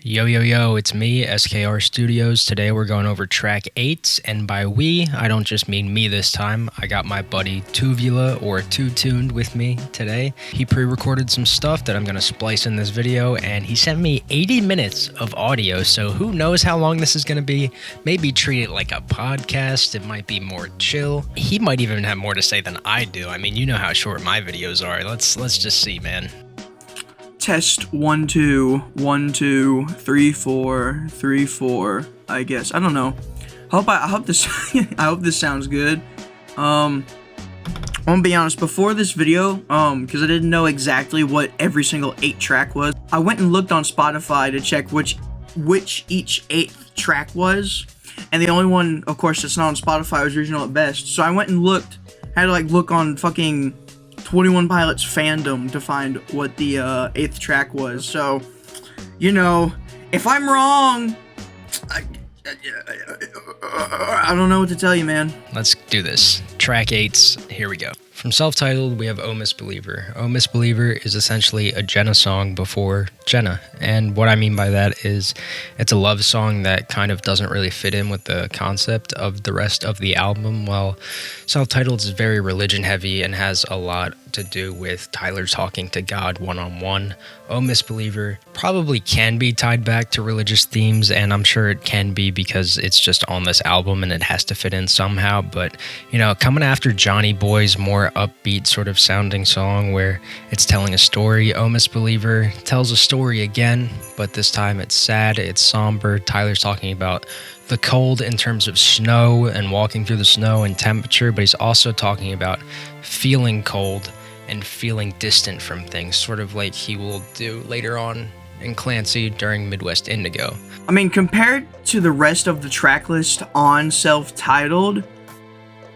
Yo, yo, yo, it's me, SKR Studios. Today we're going over track 8, and by we, I don't just mean me this time. I got my buddy Twovula, or TwoTuned, with me today. He pre-recorded some stuff that I'm going to splice in this video, and he sent me 80 minutes of audio, so who knows how long this is going to be. Maybe treat it like a podcast. It might be more chill. He might even have more to say than I do. I mean, you know how short my videos are. Let's just see, man. Test 1 2 1 2 3 4 3 4. I guess I don't know. I hope this I hope this sounds good. I'm gonna be honest. Before this video, because I didn't know exactly what every single 8-track was, I went and looked on Spotify to check which each 8th track was, and the only one, of course, that's not on Spotify was Regional at Best. So I went and looked. Had to look on fucking 21 Pilots fandom to find what the 8th track was. So, you know, if I'm wrong, I don't know what to tell you, man. Let's do this. Track 8's, here we go. From Self-Titled, we have Oh Misbeliever. Oh Misbeliever is essentially a Jenna song before Jenna. And what I mean by that is it's a love song that kind of doesn't really fit in with the concept of the rest of the album. While Self-Titled is very religion heavy and has a lot to do with Tyler talking to God one-on-one. Oh Misbeliever probably can be tied back to religious themes, and I'm sure it can be because it's just on this album and it has to fit in somehow. But, you know, coming after Johnny Boy's more upbeat sort of sounding song where it's telling a story, Oh Misbeliever tells a story again, but this time it's sad, it's somber. Tyler's talking about the cold in terms of snow and walking through the snow and temperature, but he's also talking about feeling cold and feeling distant from things, sort of like he will do later on in Clancy during Midwest Indigo. I mean, compared to the rest of the track list on Self-Titled,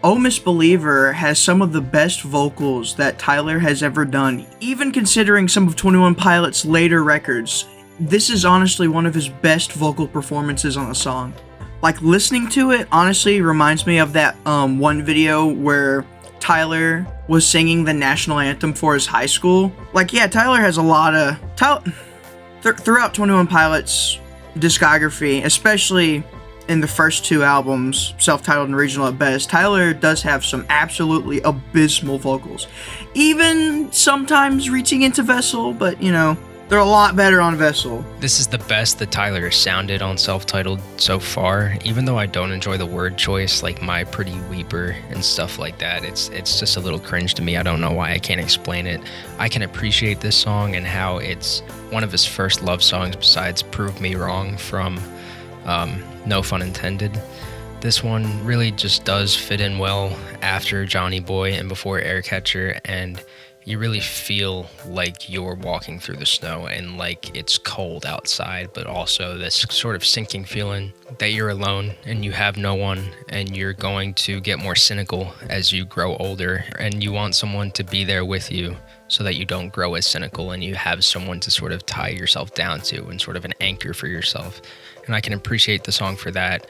Oh Misbeliever has some of the best vocals that Tyler has ever done. Even considering some of 21 Pilots' later records, this is honestly one of his best vocal performances on a song. Like, listening to it honestly reminds me of that one video where Tyler was singing the national anthem for his high school. Like, yeah, Tyler has a lot of... throughout 21 Pilots' discography, especially in the first 2 albums, Self-Titled and Regional at Best, Tyler does have some absolutely abysmal vocals. Even sometimes reaching into Vessel, but, you know, they're a lot better on Vessel. This is the best that Tyler has sounded on Self-Titled so far, even though I don't enjoy the word choice, like My Pretty Weeper and stuff like that. It's just a little cringe to me. I don't know why. I can't explain it. I can appreciate this song and how it's one of his first love songs besides Prove Me Wrong from No Fun Intended. This one really just does fit in well after Johnny Boy and before Aircatcher, and you really feel like you're walking through the snow and like it's cold outside, but also this sort of sinking feeling that you're alone and you have no one, and you're going to get more cynical as you grow older, and you want someone to be there with you so that you don't grow as cynical, and you have someone to sort of tie yourself down to and sort of an anchor for yourself. And I can appreciate the song for that,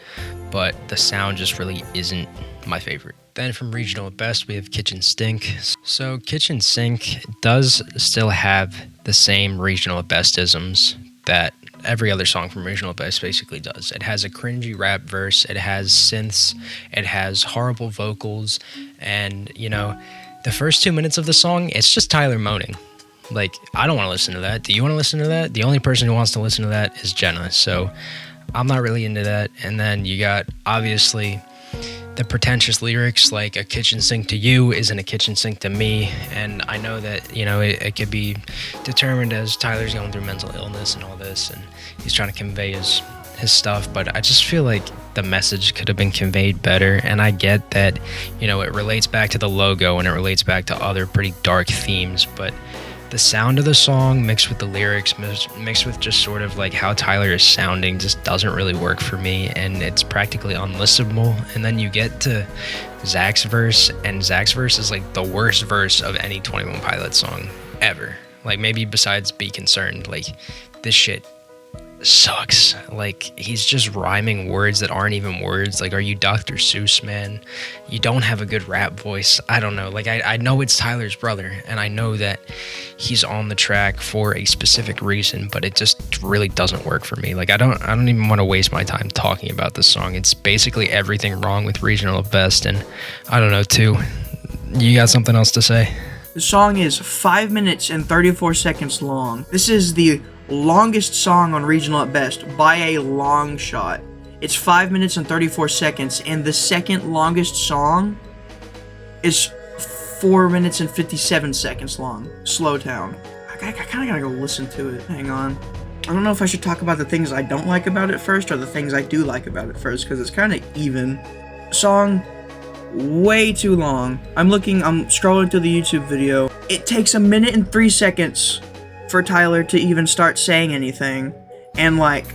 but the sound just really isn't my favorite. Then from Regional at Best, we have Kitchen Sink. So Kitchen Sink does still have the same Regional at Best-isms that every other song from Regional at Best basically does. It has a cringy rap verse, it has synths, it has horrible vocals, and, you know, the first 2 minutes of the song, it's just Tyler moaning. Like, I don't want to listen to that. Do you want to listen to that? The only person who wants to listen to that is Jenna, so I'm not really into that. And then you got, obviously, the pretentious lyrics like a kitchen sink to you isn't a kitchen sink to me. And I know that, you know, it could be determined as Tyler's going through mental illness and all this, and he's trying to convey his stuff, but I just feel like the message could have been conveyed better. And I get that, you know, it relates back to the logo and it relates back to other pretty dark themes, but the sound of the song mixed with the lyrics, mixed with just sort of like how Tyler is sounding, just doesn't really work for me, and it's practically unlistenable. And then you get to Zach's verse, and Zach's verse is like the worst verse of any 21 Pilots song ever. Like, maybe besides Be Concerned. Like, this shit sucks. Like, he's just rhyming words that aren't even words. Like, are you Dr. Seuss, man? You don't have a good rap voice. I don't know. Like, I know it's Tyler's brother, and I know that he's on the track for a specific reason, but it just really doesn't work for me. Like, I don't even want to waste my time talking about this song. It's basically everything wrong with Regional at Best, and I don't know, too. You got something else to say? The song is 5 minutes and 34 seconds long. This is the longest song on Regional at Best by a long shot. It's 5 minutes and 34 seconds, and the second longest song is 4 minutes and 57 seconds long. Slow Town. I kind of gotta go listen to it. Hang on. I don't know if I should talk about the things I don't like about it first or the things I do like about it first, because it's kind of even. Song way too long. I'm scrolling through the YouTube video. It takes 1 minute and 3 seconds for Tyler to even start saying anything. And like,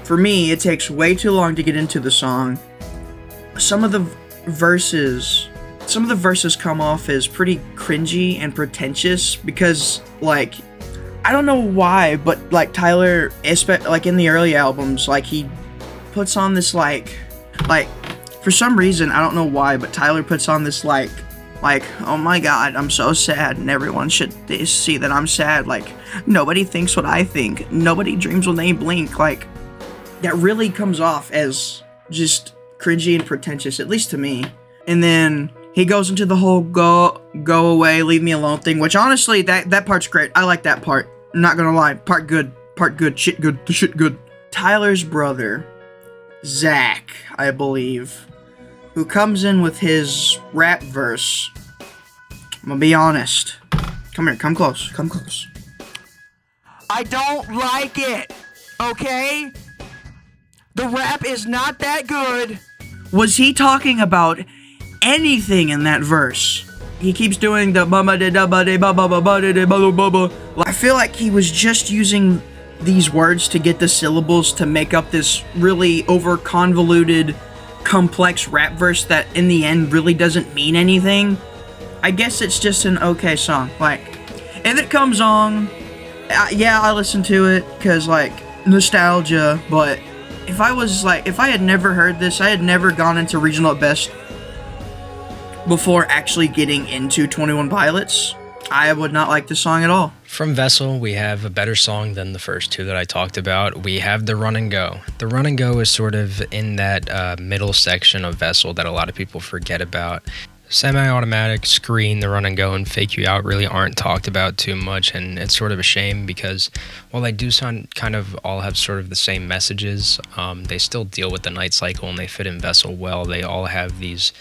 for me, it takes way too long to get into the song. Some of the verses come off as pretty cringy and pretentious because, like, I don't know why, but like Tyler, like in the early albums, like he puts on this like for some reason, I don't know why, but Tyler puts on this like, oh my god, I'm so sad and everyone should see that I'm sad. Like, nobody thinks what I think. Nobody dreams when they blink. Like, that really comes off as just cringy and pretentious, at least to me. And then he goes into the whole go away, leave me alone thing, which honestly, that part's great. I like that part. I'm not gonna lie. Part good, shit good, the shit good. Tyler's brother, Zach, I believe, who comes in with his rap verse. I'm gonna be honest. Come here, come close. I don't like it, okay? The rap is not that good. Was he talking about anything in that verse? He keeps doing the I feel like he was just using these words to get the syllables to make up this really over convoluted, complex rap verse that in the end really doesn't mean anything. I guess it's just an okay song. Like, if it comes on, yeah, I listen to it because like nostalgia. But if I had never heard this, I had never gone into Regional at Best before actually getting into 21 Pilots, I would not like this song at all. From Vessel, we have a better song than the first two that I talked about. We have the Run and Go. The Run and Go is sort of in that middle section of Vessel that a lot of people forget about. Semi-automatic, Screen, the Run and Go, and Fake You Out really aren't talked about too much, and it's sort of a shame because while they do sound kind of all have sort of the same messages, they still deal with the night cycle and they fit in Vessel well. They all have these,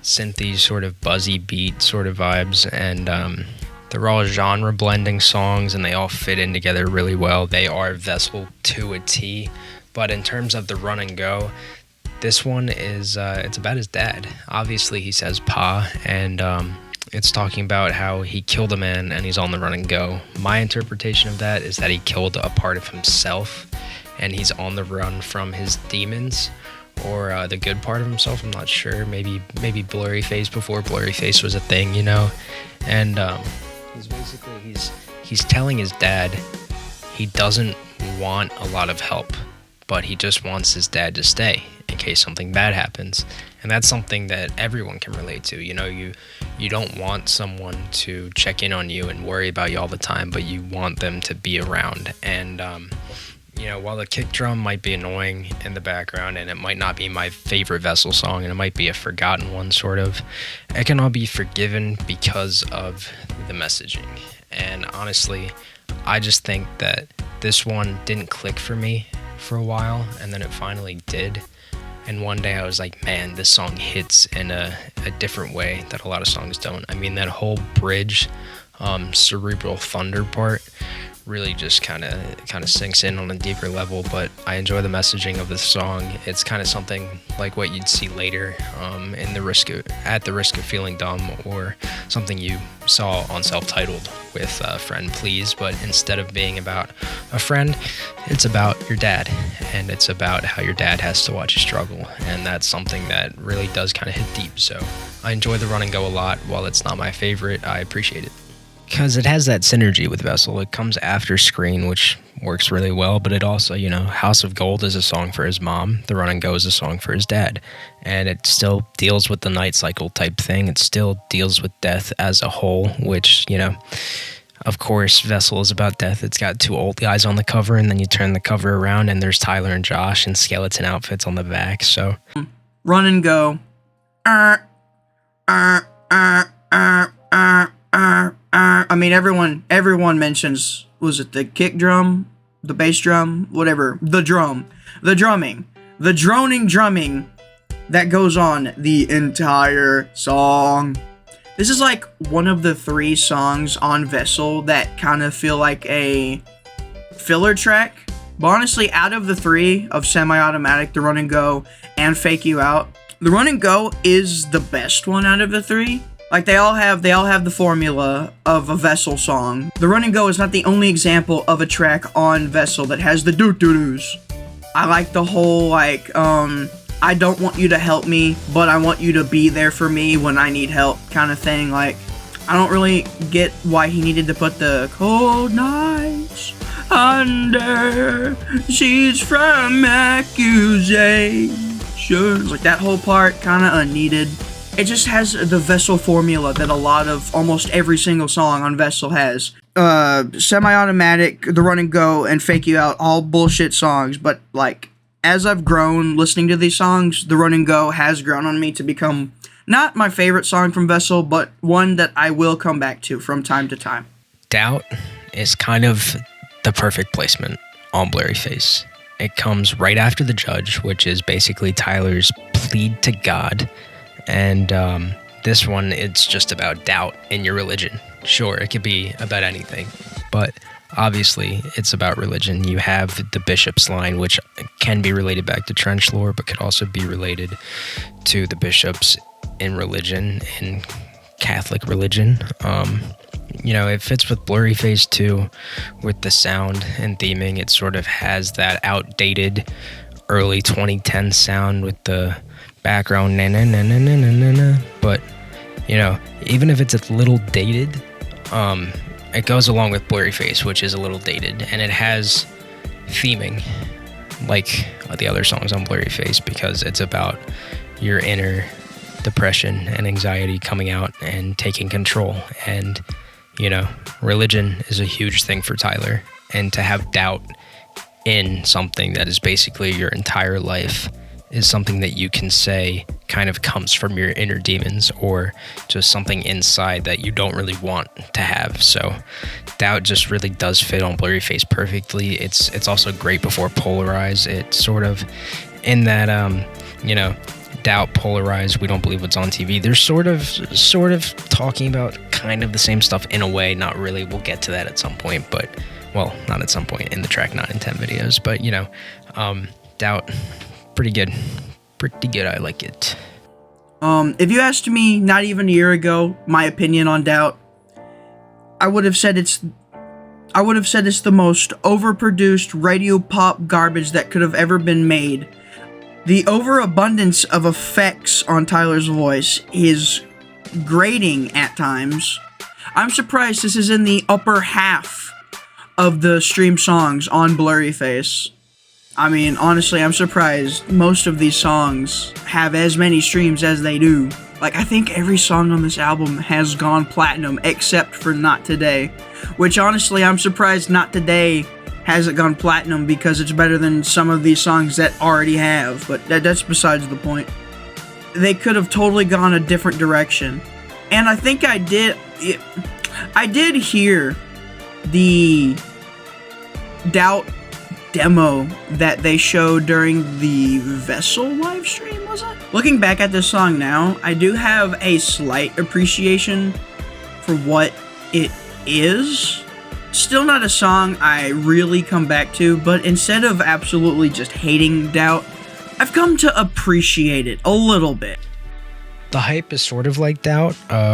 synthy sort of buzzy beat sort of vibes, and they're all genre blending songs and they all fit in together really well. They are Vessel to a T. But in terms of the Run and Go, this one is it's about his dad. Obviously he says Pa, and it's talking about how he killed a man and he's on the run and go. My interpretation of that is that he killed a part of himself and he's on the run from his demons, or the good part of himself. I'm not sure. Maybe Blurryface before Blurryface was a thing, And he's basically he's telling his dad he doesn't want a lot of help, but he just wants his dad to stay in case something bad happens. And that's something that everyone can relate to. You don't want someone to check in on you and worry about you all the time, but you want them to be around. And while the kick drum might be annoying in the background and it might not be my favorite Vessel song and it might be a forgotten one sort of, it can all be forgiven because of the messaging. And honestly, I just think that this one didn't click for me for a while, and then it finally did. And one day I was like, man, this song hits in a different way that a lot of songs don't. I mean, that whole bridge, cerebral thunder part really just kind of sinks in on a deeper level. But I enjoy the messaging of the song. It's kind of something like what you'd see later at the risk of feeling dumb, or something you saw on Self-Titled with Friend Please. But instead of being about a friend, it's about your dad, and it's about how your dad has to watch you struggle, and that's something that really does kind of hit deep. So I enjoy the Run and Go a lot. While it's not my favorite, I appreciate it. Because it has that synergy with Vessel. It comes after Screen, which works really well, but it also, House of Gold is a song for his mom. The Run and Go is a song for his dad. And it still deals with the night cycle type thing. It still deals with death as a whole, which, of course, Vessel is about death. It's got two old guys on the cover, and then you turn the cover around, and there's Tyler and Josh in skeleton outfits on the back, so... Run and Go. I mean, everyone mentions, was it the kick drum, the bass drum, whatever, the drumming, the droning drumming that goes on the entire song. This is like one of the 3 songs on Vessel that kind of feel like a filler track. But honestly, out of the 3 of Semi-Automatic, The Run and Go, and Fake You Out, The Run and Go is the best one out of the 3. Like, they all have the formula of a Vessel song. The Run and Go is not the only example of a track on Vessel that has the doo-doo-doos. I like the whole, I don't want you to help me, but I want you to be there for me when I need help kind of thing. Like, I don't really get why he needed to put the cold nights under sheets from accusations. Like, that whole part, kind of unneeded. It just has the Vessel formula that a lot of almost every single song on Vessel has. Semi-Automatic, The Run and Go, and Fake You Out, all bullshit songs, but as I've grown listening to these songs, The Run and Go has grown on me to become not my favorite song from Vessel, but one that I will come back to from time to time. Doubt is kind of the perfect placement on Blurryface. It comes right after The Judge, which is basically Tyler's plead to God. And this one, it's just about doubt in your religion. Sure, it could be about anything, but obviously it's about religion. You have the bishop's line, which can be related back to trench lore, but could also be related to the bishops in religion, in Catholic religion. It fits with Blurryface too, with the sound and theming. It sort of has that outdated early 2010 sound with the background na na na na na na na. But even if it's a little dated, it goes along with Blurryface, which is a little dated, and it has theming like the other songs on Blurryface, because it's about your inner depression and anxiety coming out and taking control. And religion is a huge thing for Tyler, and to have doubt in something that is basically your entire life is something that you can say kind of comes from your inner demons, or just something inside that you don't really want to have. So doubt just really does fit on Blurryface perfectly. It's also great before Polarize. It's sort of in that doubt, Polarize, we don't believe what's on TV. They're sort of talking about kind of the same stuff in a way, not really. We'll get to that at some point, but well, not at some point in the track 9 and 10 videos, but doubt, pretty good. I like it. If you asked me not even a year ago my opinion on Doubt, I would have said it's the most overproduced radio pop garbage that could have ever been made. The overabundance of effects on Tyler's voice is grating at times. I'm surprised this is in the upper half of the stream songs on Blurryface. I mean, honestly, I'm surprised most of these songs have as many streams as they do. I think every song on this album has gone platinum except for Not Today, which honestly, I'm surprised Not Today hasn't gone platinum, because it's better than some of these songs that already have, but that's besides the point. They could have totally gone a different direction. And I think I did hear the Doubt demo that they showed during the Vessel live stream, was it? Looking back at this song now, I do have a slight appreciation for what it is. Still not a song I really come back to, but instead of absolutely just hating Doubt, I've come to appreciate it a little bit. The hype is sort of like Doubt,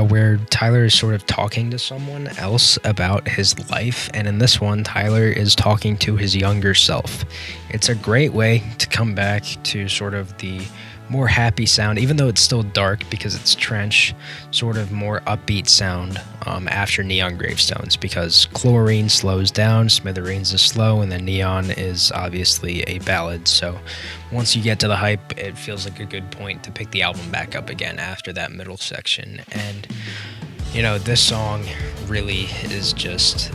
where Tyler is sort of talking to someone else about his life, and in this one, Tyler is talking to his younger self. It's a great way to come back to sort of the more happy sound, even though it's still dark because it's Trench, sort of more upbeat sound after Neon Gravestones, because Chlorine slows down, Smithereens is slow, and then Neon is obviously a ballad. So once you get to the hype, it feels like a good point to pick the album back up again after that middle section. And you know, this song really is just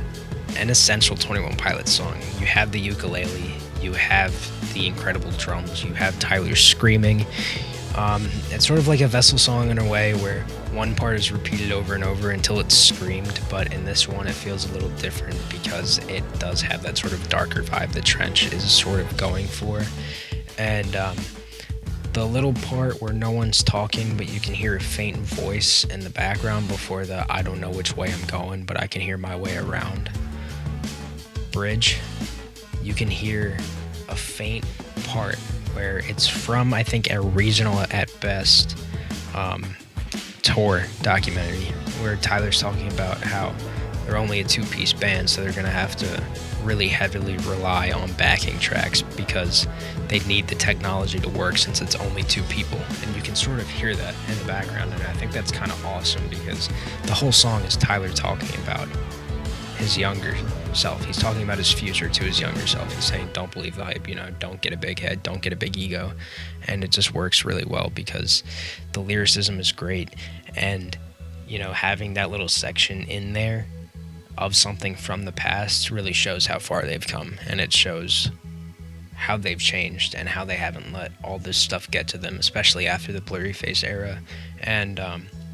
an essential 21 Pilots song. You have the ukulele, you have the incredible drums, you have Tyler screaming. It's sort of like a Vessel song in a way, where one part is repeated over and over until it's screamed, but in this one it feels a little different because it does have that sort of darker vibe that Trench is sort of going for. And the little part where no one's talking, but you can hear a faint voice in the background before the "I don't know which way I'm going, but I can hear my way around" bridge, you can hear a faint part where it's from, I think, a regional at best tour documentary, where Tyler's talking about how they're only a two-piece band, so they're going to have to really heavily rely on backing tracks because they need the technology to work since it's only two people. And you can sort of hear that in the background, and I think that's kind of awesome because the whole song is Tyler talking about his younger self. He's talking about his future to his younger self. He's saying, don't believe the hype, you know, don't get a big head, don't get a big ego. And it just works really well because the lyricism is great. And, you know, having that little section in there of something from the past really shows how far they've come, and it shows how they've changed and how they haven't let all this stuff get to them, especially after the Blurryface era. And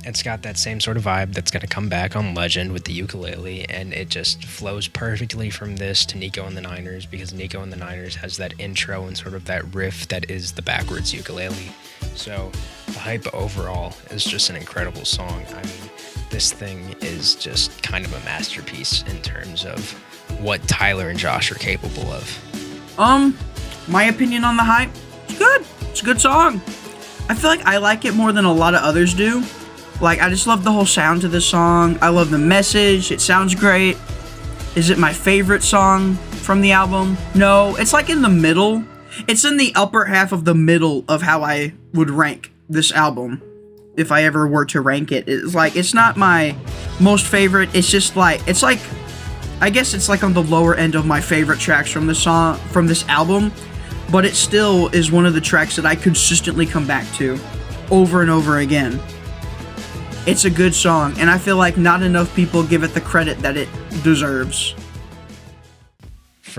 it's got that same sort of vibe that's going to come back on Legend with the ukulele, and it just flows perfectly from this to Nico and the Niners, because Nico and the Niners has that intro and sort of that riff that is the backwards ukulele. So the hype overall is just an incredible song. I mean, this thing is just kind of a masterpiece in terms of what Tyler and Josh are capable of. My opinion on the hype, it's good. It's a good song. I feel like I like it more than a lot of others do. Like, I just love the whole sound to this song. I love the message. It sounds great. Is it my favorite song from the album? No, it's like in the middle. It's in the upper half of the middle of how I would rank this album if I ever were to rank it. It's like, it's not my most favorite. It's just like, it's like, I guess it's like on the lower end of my favorite tracks from this song, from this album, but it still is one of the tracks that I consistently come back to over and over again. It's a good song, and I feel like not enough people give it the credit that it deserves.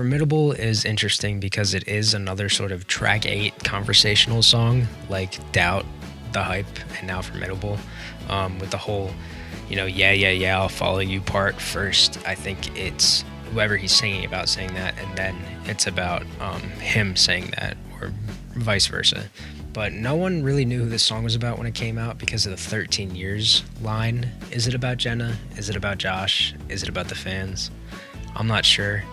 forMIDable is interesting because it is another sort of track 8 conversational song, like Doubt, The Hype, and now forMIDable, with the whole, you know, yeah, I'll follow you part first. I think it's whoever he's singing about saying that, and then it's about him saying that, or vice versa. But no one really knew who this song was about when it came out because of the 13 years line. Is it about Jenna? Is it about Josh? Is it about the fans? I'm not sure.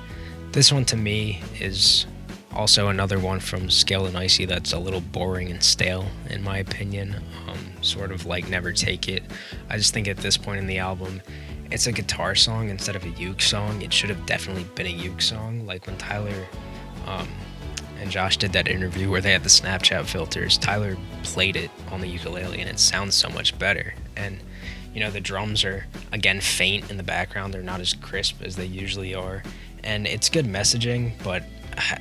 This one to me is also another one from Scaled and Icy that's a little boring and stale in my opinion. Sort of like Never Take It. I just think at this point in the album, it's a guitar song instead of a uke song. It should have definitely been a uke song. Like when Tyler and Josh did that interview where they had the Snapchat filters, Tyler played it on the ukulele and it sounds so much better. And, you know, the drums are, again, faint in the background. They're not as crisp as they usually are. And it's good messaging, but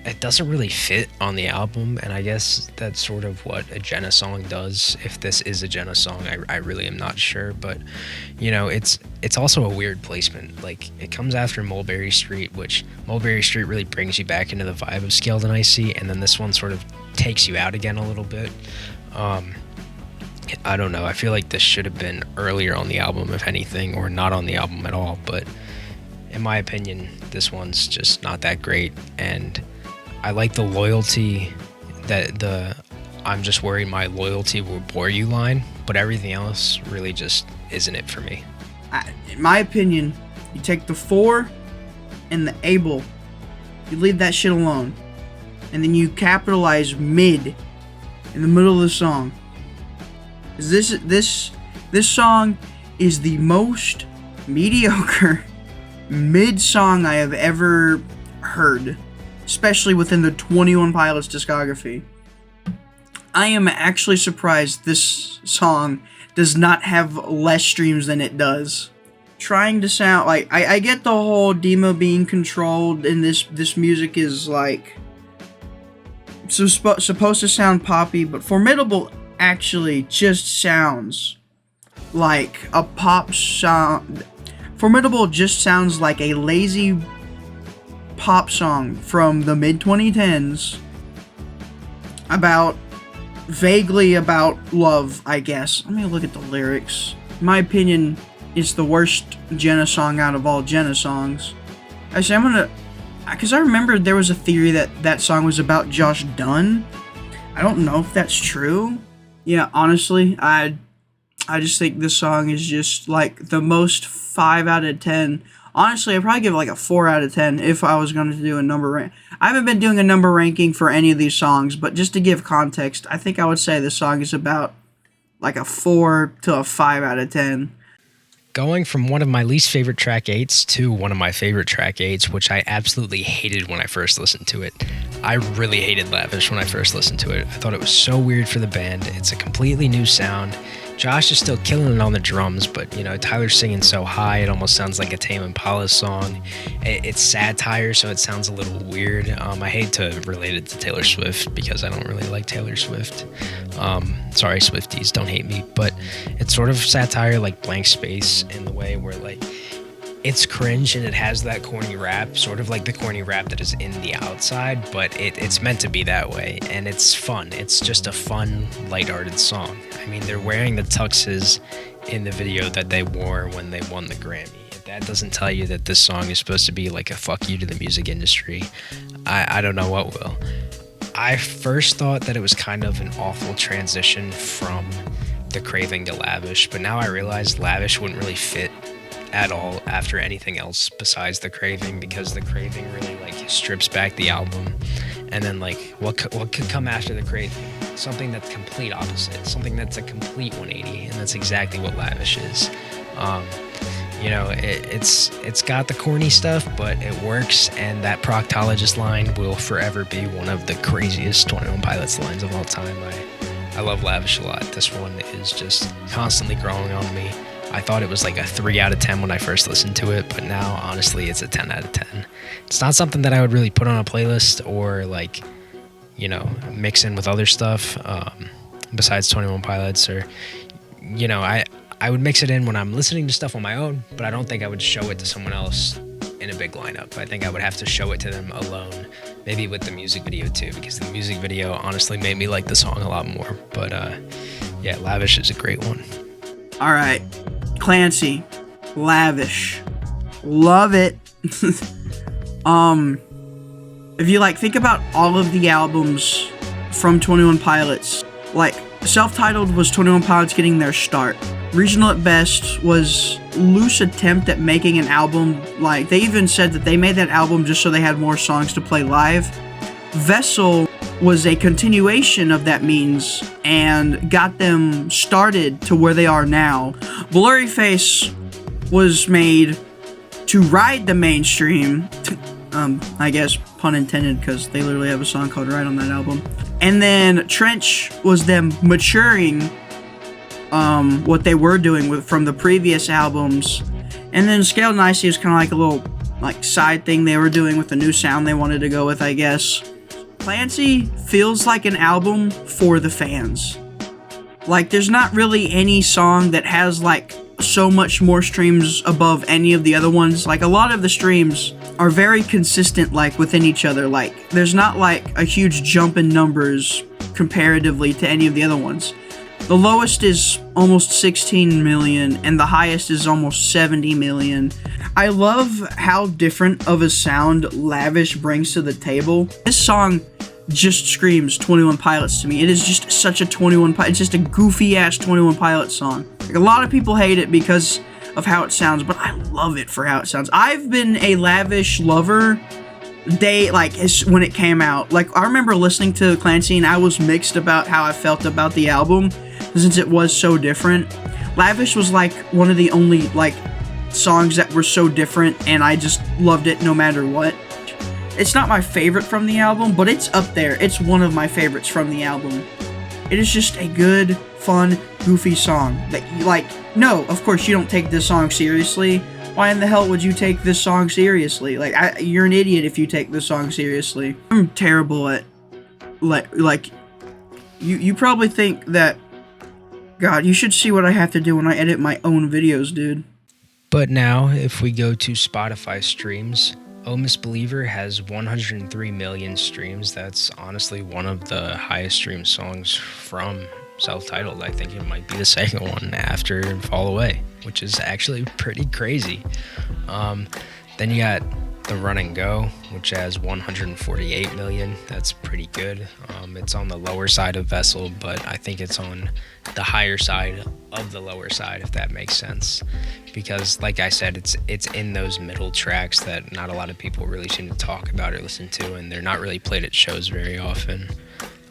it doesn't really fit on the album. And I guess that's sort of what a Jenna song does. If this is a Jenna song, I really am not sure. But, you know, it's also a weird placement. Like, it comes after Mulberry Street, which Mulberry Street really brings you back into the vibe of Scaled and Icy. And then this one sort of takes you out again a little bit. I don't know. I feel like this should have been earlier on the album, if anything, or not on the album at all. But in my opinion, this one's just not that great. And I like the loyalty, that I'm just worried my loyalty will bore you line, but everything else really just isn't it for me. In my opinion, you take the for and the able, you leave that shit alone, and then you capitalize mid in the middle of the song. This song is the most mediocre mid song I have ever heard, especially within the 21 Pilots discography. I am actually surprised this song does not have less streams than it does. Trying to sound like I get the whole demo being controlled, and this music is like supposed to sound poppy, but forMIDable actually just sounds like a pop song. forMIDable just sounds like a lazy pop song from the mid 2010s vaguely about love, I guess. Let me look at the lyrics. In my opinion, it's the worst Jenna song out of all Jenna songs. Actually, because I remember there was a theory that song was about Josh Dunn. I don't know if that's true. Yeah, honestly, I just think this song is just like the most 5 out of 10. Honestly, I'd probably give it like a 4 out of 10 if I was going to do a number rank. I haven't been doing a number ranking for any of these songs, but just to give context, I think I would say this song is about like a 4 to a 5 out of 10. Going from one of my least favorite track 8s to one of my favorite track 8s, which I absolutely hated when I first listened to it. I really hated Lavish when I first listened to it. I thought it was so weird for the band. It's a completely new sound. Josh is still killing it on the drums, but Tyler's singing so high it almost sounds like a Tame Impala song. It's satire, so it sounds a little weird. I hate to relate it to Taylor Swift because I don't really like Taylor Swift. Sorry, Swifties, don't hate me, but it's sort of satire like Blank Space in the way where like it's cringe and it has that corny rap, sort of like the corny rap that is in The Outside, but it's meant to be that way, and it's fun. It's just a fun, lighthearted song. I mean, they're wearing the tuxes in the video that they wore when they won the Grammy. If that doesn't tell you that this song is supposed to be like a fuck you to the music industry, I don't know what will. I first thought that it was kind of an awful transition from the Craving to Lavish, but now I realize Lavish wouldn't really fit at all after anything else besides the Craving, because the Craving really like strips back the album, and then like what could come after the Craving? Something that's complete opposite, something that's a complete 180, and that's exactly what Lavish is. It's got the corny stuff, but it works, and that proctologist line will forever be one of the craziest 21 Pilots lines of all time. I love Lavish a lot. This one is just constantly growing on me. I thought it was like a 3 out of 10 when I first listened to it, but now, honestly, it's a 10 out of 10. It's not something that I would really put on a playlist or, like, mix in with other stuff besides 21 Pilots, or, I would mix it in when I'm listening to stuff on my own, but I don't think I would show it to someone else in a big lineup. I think I would have to show it to them alone, maybe with the music video too, because the music video honestly made me like the song a lot more. But yeah, Lavish is a great one. All right, Clancy, Lavish, love it. If you think about all of the albums from 21 Pilots, Self-Titled was 21 Pilots getting their start. Regional at Best was loose attempt at making an album. They even said that they made that album just so they had more songs to play live. Vessel was a continuation of that means and got them started to where they are now. Blurryface was made to ride the mainstream, I guess pun intended, because they literally have a song called Ride on that album. And then Trench was them maturing what they were doing from the previous albums. And then Scaled and Icy was kind of like a little side thing they were doing with the new sound they wanted to go with, I guess. Clancy feels like an album for the fans. There's not really any song that has so much more streams above any of the other ones. A lot of the streams are very consistent within each other. There's not a huge jump in numbers comparatively to any of the other ones. The lowest is almost 16 million and the highest is almost 70 million. I love how different of a sound Lavish brings to the table. This song just screams 21 Pilots to me. It is just such a 21 Pilots. It's just a goofy ass 21 Pilots song. A lot of people hate it because of how it sounds, but I love it for how it sounds. I've been a Lavish lover when it came out. I remember listening to Clancy and I was mixed about how I felt about the album since it was so different. Lavish was one of the only songs that were so different, and I just loved it no matter what. It's not my favorite from the album, but it's up there. It's one of my favorites from the album. It is just a good, fun, goofy song that you like. No, of course you don't take this song seriously. Why in the hell would you take this song seriously? Like, you're an idiot if you take this song seriously. I'm terrible at, like, you probably think that, God, you should see what I have to do when I edit my own videos, dude. But now, if we go to Spotify streams, Oh Misbeliever has 103 million streams. That's honestly one of the highest streamed songs from self-titled. I think it might be the second one after Fall Away, which is actually pretty crazy. Then you got The Run and Go, which has 148 million. That's pretty good. It's on the lower side of Vessel, but I think it's on the higher side of the lower side, if that makes sense. Because, like I said, it's in those middle tracks that not a lot of people really seem to talk about or listen to, and they're not really played at shows very often.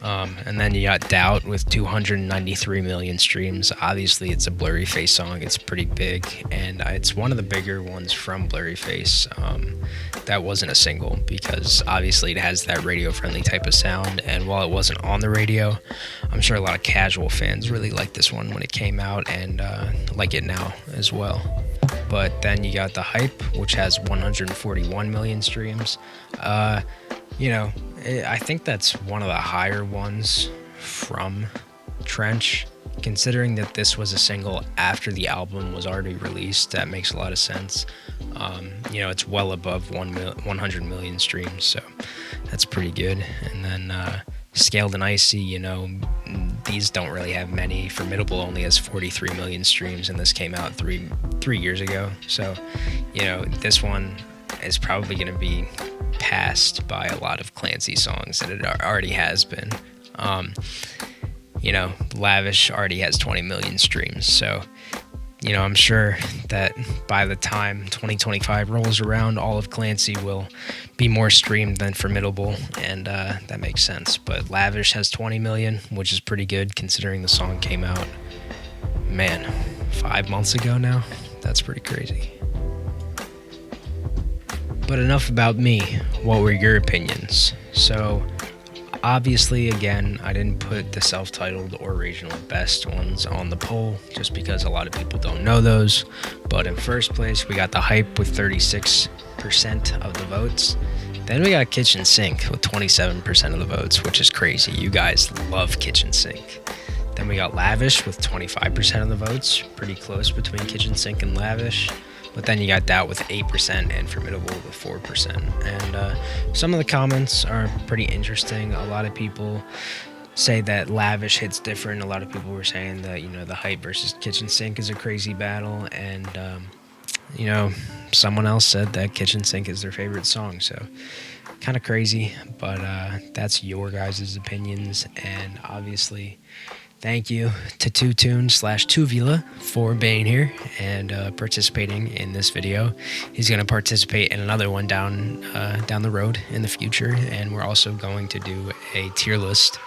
And then you got Doubt with 293 million streams. Obviously, it's a Blurryface song. It's pretty big, and it's one of the bigger ones from Blurryface. That wasn't a single because obviously it has that radio-friendly type of sound, and while it wasn't on the radio, I'm sure a lot of casual fans really liked this one when it came out and like it now as well. But then you got The Hype, which has 141 million streams. I think that's one of the higher ones from Trench. Considering that this was a single after the album was already released, that makes a lot of sense. It's well above 100 million streams, so that's pretty good. And then Scaled and Icy, these don't really have many. forMIDable only has 43 million streams, and this came out three years ago. So, this one is probably going to be passed by a lot of Clancy songs, and it already has been. Lavish already has 20 million streams, so I'm sure that by the time 2025 rolls around, all of Clancy will be more streamed than forMIDable, and that makes sense. But Lavish has 20 million, which is pretty good considering the song came out, 5 months ago now. That's pretty crazy. But enough about me. What were your opinions? So, obviously, again, I didn't put the self-titled or regional best ones on the poll just because a lot of people don't know those. But in first place, we got The Hype with 36% of the votes. Then we got Kitchen Sink with 27% of the votes, which is crazy. You guys love Kitchen Sink. Then we got Lavish with 25% of the votes. Pretty close between Kitchen Sink and Lavish. But then you got Doubt with 8% and forMIDable with 4%. And some of the comments are pretty interesting. A lot of people say that Lavish hits different. A lot of people were saying that, The Hype versus Kitchen Sink is a crazy battle. And, someone else said that Kitchen Sink is their favorite song. So kind of crazy, but that's your guys' opinions. And obviously, thank you to TwoTuned/Twovula for being here and participating in this video. He's going to participate in another one down the road in the future, and we're also going to do a tier list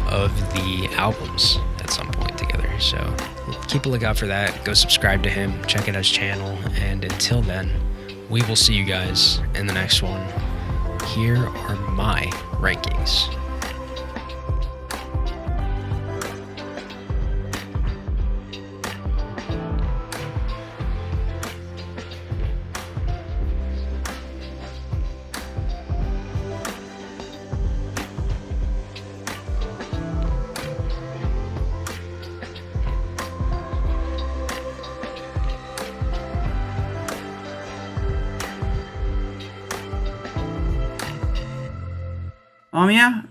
of the albums at some point together. So keep a lookout for that. Go subscribe to him, check out his channel, and until then, we will see you guys in the next one. Here are my rankings. Yeah,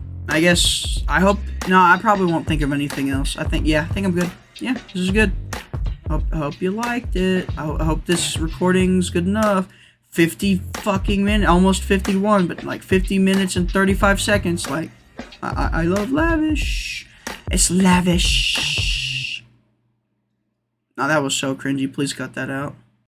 I probably won't think of anything else. I think I'm good. Yeah, this is good. Hope you liked it. I hope this recording's good enough. 50 fucking minutes, almost 51, but like 50 minutes and 35 seconds. Like, I love Lavish. It's lavish. Oh, that was so cringy. Please cut that out.